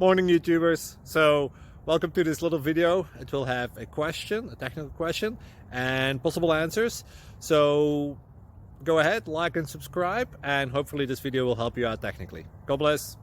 Morning YouTubers. So welcome to this little video. It will have a question, a technical question, and possible answers. So go ahead, like and subscribe, and hopefully this video will help you out technically. God bless.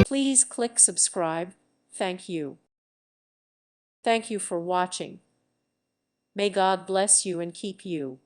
Please click subscribe. Thank you. Thank you for watching. May God bless you and keep you.